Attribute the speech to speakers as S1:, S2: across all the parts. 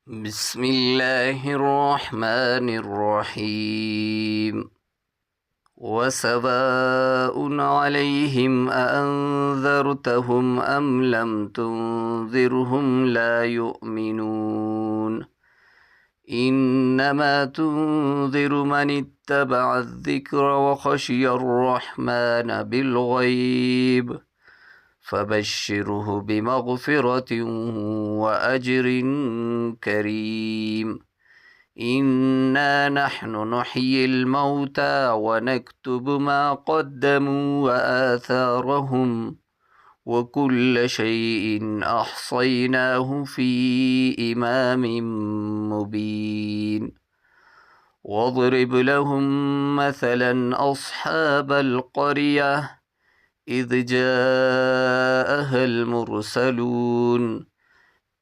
S1: بسم الله الرحمن الرحيم وسواء عليهم أأنذرتهم أم لم تنذرهم لا يؤمنون إنما تنذر من اتبع الذكر وخشي الرحمن بالغيب فبشره بمغفرة وأجر كريم إنا نحن نحيي الموتى ونكتب ما قدموا وآثارهم وكل شيء أحصيناه في إمام مبين واضرب لهم مثلا أصحاب القرية إذ جاءها المرسلون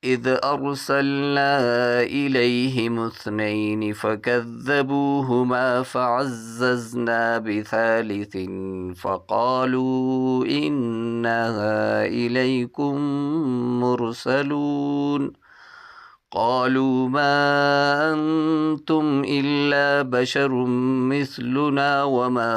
S1: إذ أرسلنا إليهم اثنين فكذبوهما فعززنا بثالث فقالوا إنا إليكم مرسلون قالوا ما أنتم إلا بشر مثلنا وما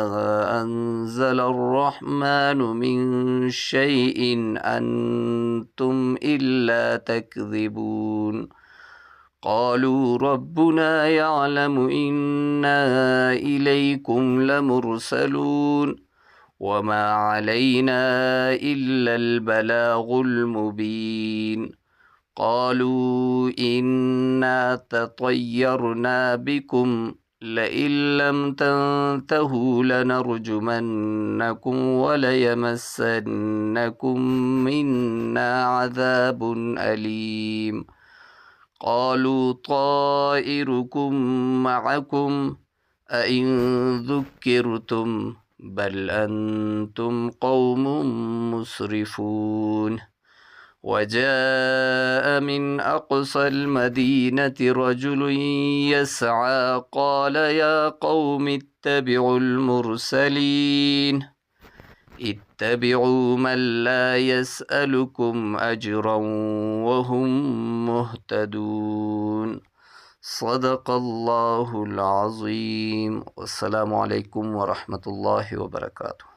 S1: أنزل الرحمن من شيء أنتم إلا تكذبون قالوا ربنا يعلم إنا إليكم لمرسلون وما علينا إلا البلاغ المبين قالوا إنا تطيرنا بكم لئن لم تنتهوا لنرجمنكم وليمسنكم منا عذاب أليم قالوا طائركم معكم أئن ذكرتم بل أنتم قوم مسرفون وجاء من أقصى المدينة رجل يسعى قال يا قوم اتبعوا المرسلين اتبعوا من لا يسألكم أجرا وهم مهتدون صدق الله العظيم والسلام عليكم ورحمة الله وبركاته.